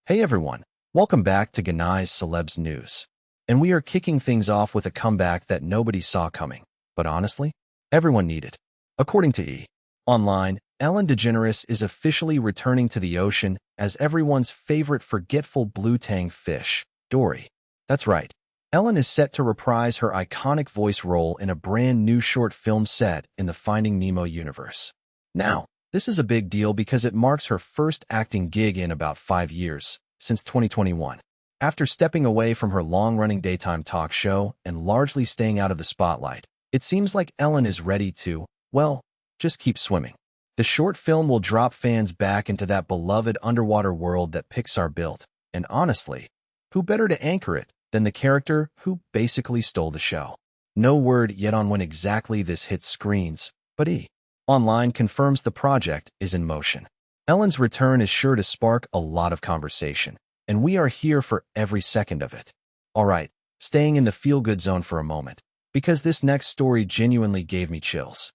Hey everyone, welcome back to Genai Celebs News. And we are kicking things off with a comeback that nobody saw coming, but honestly, everyone needed. According to Online, Ellen DeGeneres is officially returning to the ocean as everyone's favorite forgetful blue tang fish, Dory. That's right, Ellen is set to reprise her iconic voice role in a brand new short film set in the Finding Nemo universe. Now, this is a big deal because it marks her first acting gig in about 5 years, since 2021. After stepping away from her long-running daytime talk show and largely staying out of the spotlight, it seems like Ellen is ready to, well, just keep swimming. The short film will drop fans back into that beloved underwater world that Pixar built, and honestly, who better to anchor it than the character who basically stole the show? No word yet on when exactly this hits screens, but Online confirms the project is in motion. Ellen's return is sure to spark a lot of conversation, and we are here for every second of it. Alright, staying in the feel-good zone for a moment, because this next story genuinely gave me chills.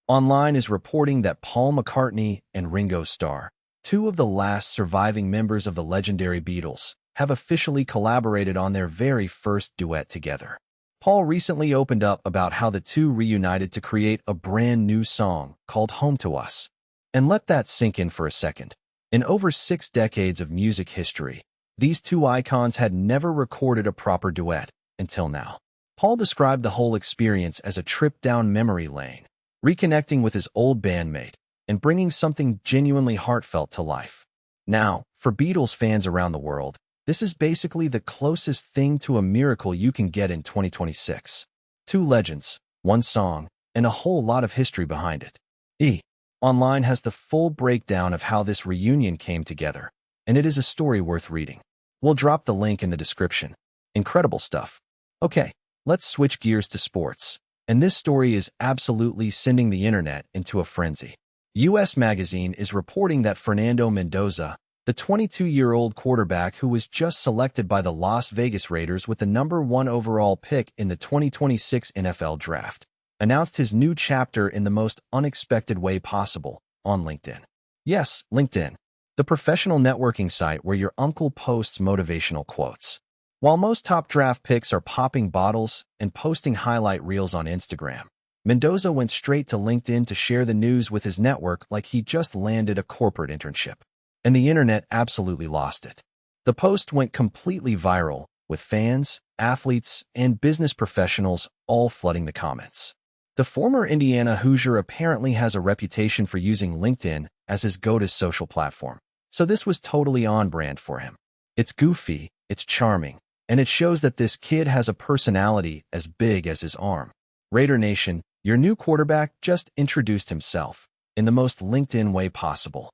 Online is reporting that Paul McCartney and Ringo Starr, two of the last surviving members of the legendary Beatles, have officially collaborated on their very first duet together. Paul recently opened up about how the two reunited to create a brand new song called Home to Us. And let that sink in for a second. In over 6 decades of music history, these two icons had never recorded a proper duet until now. Paul described the whole experience as a trip down memory lane, reconnecting with his old bandmate and bringing something genuinely heartfelt to life. Now, for Beatles fans around the world, this is basically the closest thing to a miracle you can get in 2026. Two legends, one song, and a whole lot of history behind it. Online has the full breakdown of how this reunion came together, and it is a story worth reading. We'll drop the link in the description. Incredible stuff. Okay, let's switch gears to sports. And this story is absolutely sending the internet into a frenzy. US Magazine is reporting that Fernando Mendoza, the 22-year-old quarterback who was just selected by the Las Vegas Raiders with the #1 overall pick in the 2026 NFL Draft, announced his new chapter in the most unexpected way possible, on LinkedIn. Yes, LinkedIn, the professional networking site where your uncle posts motivational quotes. While most top draft picks are popping bottles and posting highlight reels on Instagram, Mendoza went straight to LinkedIn to share the news with his network like he just landed a corporate internship. And the internet absolutely lost it. The post went completely viral, with fans, athletes, and business professionals all flooding the comments. The former Indiana Hoosier apparently has a reputation for using LinkedIn as his go-to social platform, so this was totally on brand for him. It's goofy, it's charming, and it shows that this kid has a personality as big as his arm. Raider Nation, your new quarterback just introduced himself in the most LinkedIn way possible.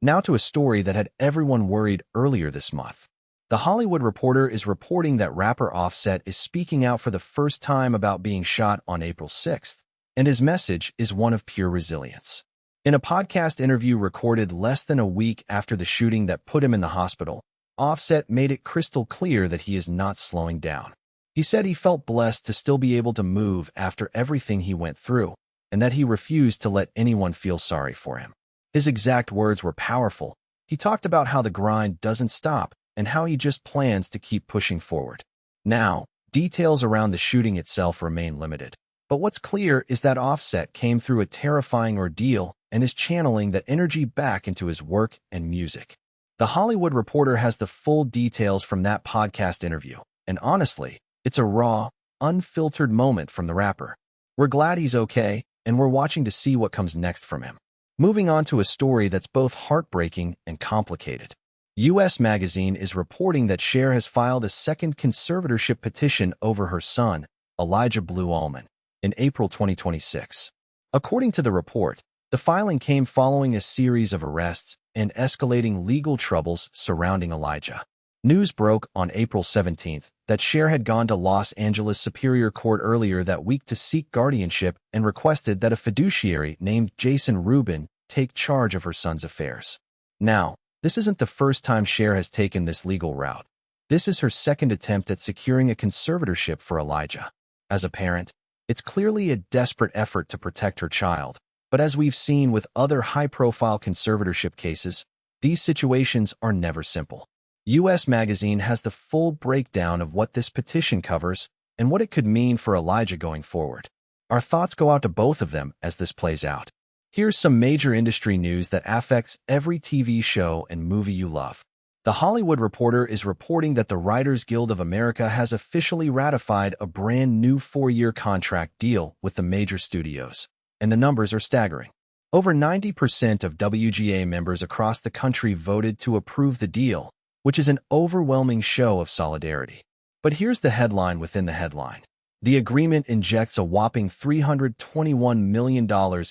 Now to a story that had everyone worried earlier this month. The Hollywood Reporter is reporting that rapper Offset is speaking out for the first time about being shot on April 6th, and his message is one of pure resilience. In a podcast interview recorded less than a week after the shooting that put him in the hospital, Offset made it crystal clear that he is not slowing down. He said he felt blessed to still be able to move after everything he went through, and that he refused to let anyone feel sorry for him. His exact words were powerful. He talked about how the grind doesn't stop and how he just plans to keep pushing forward. Now, details around the shooting itself remain limited. But what's clear is that Offset came through a terrifying ordeal and is channeling that energy back into his work and music. The Hollywood Reporter has the full details from that podcast interview, and honestly, it's a raw, unfiltered moment from the rapper. We're glad he's okay, and we're watching to see what comes next from him. Moving on to a story that's both heartbreaking and complicated. US Magazine is reporting that Cher has filed a second conservatorship petition over her son, Elijah Blue Allman, in April 2026. According to the report, the filing came following a series of arrests and escalating legal troubles surrounding Elijah. News broke on April 17th that Cher had gone to Los Angeles Superior Court earlier that week to seek guardianship and requested that a fiduciary named Jason Rubin take charge of her son's affairs. Now, this isn't the first time Cher has taken this legal route. This is her second attempt at securing a conservatorship for Elijah. As a parent, it's clearly a desperate effort to protect her child, but as we've seen with other high-profile conservatorship cases, these situations are never simple. U.S. Magazine has the full breakdown of what this petition covers and what it could mean for Elijah going forward. Our thoughts go out to both of them as this plays out. Here's some major industry news that affects every TV show and movie you love. The Hollywood Reporter is reporting that the Writers Guild of America has officially ratified a brand new 4-year contract deal with the major studios, and the numbers are staggering. Over 90% of WGA members across the country voted to approve the deal, which is an overwhelming show of solidarity. But here's the headline within the headline. The agreement injects a whopping $321 million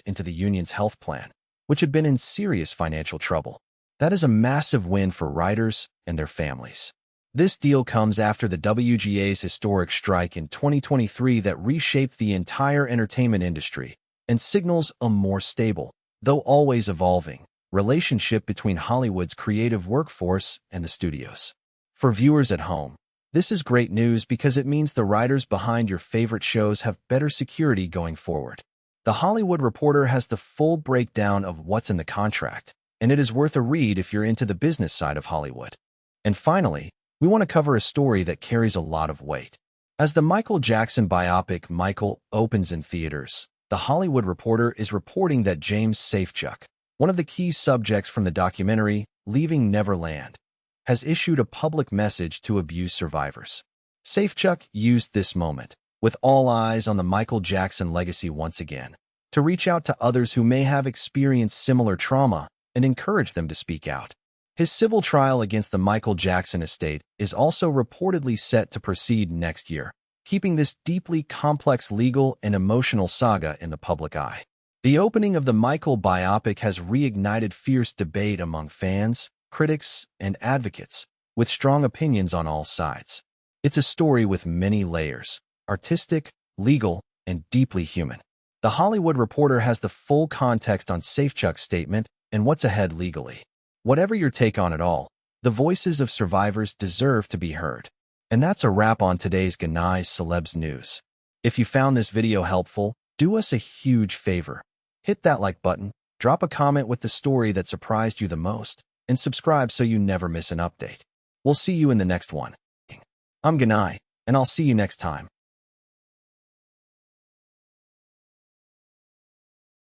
into the union's health plan, which had been in serious financial trouble. That is a massive win for writers and their families. This deal comes after the WGA's historic strike in 2023 that reshaped the entire entertainment industry and signals a more stable, though always evolving, relationship between Hollywood's creative workforce and the studios. For viewers at home, this is great news because it means the writers behind your favorite shows have better security going forward. The Hollywood Reporter has the full breakdown of what's in the contract, and it is worth a read if you're into the business side of Hollywood. And finally, we want to cover a story that carries a lot of weight. As the Michael Jackson biopic Michael opens in theaters, the Hollywood Reporter is reporting that James Safechuck, one of the key subjects from the documentary Leaving Neverland, has issued a public message to abuse survivors. Safechuck used this moment, with all eyes on the Michael Jackson legacy once again, to reach out to others who may have experienced similar trauma and encourage them to speak out. His civil trial against the Michael Jackson estate is also reportedly set to proceed next year, keeping this deeply complex legal and emotional saga in the public eye. The opening of the Michael biopic has reignited fierce debate among fans, critics, and advocates, with strong opinions on all sides. It's a story with many layers, artistic, legal, and deeply human. The Hollywood Reporter has the full context on Safechuck's statement and what's ahead legally. Whatever your take on it all, the voices of survivors deserve to be heard. And that's a wrap on today's Genai Celebs news. If you found this video helpful, do us a huge favor. Hit that like button, drop a comment with the story that surprised you the most, and subscribe so you never miss an update. We'll see you in the next one. I'm Genai, and I'll see you next time.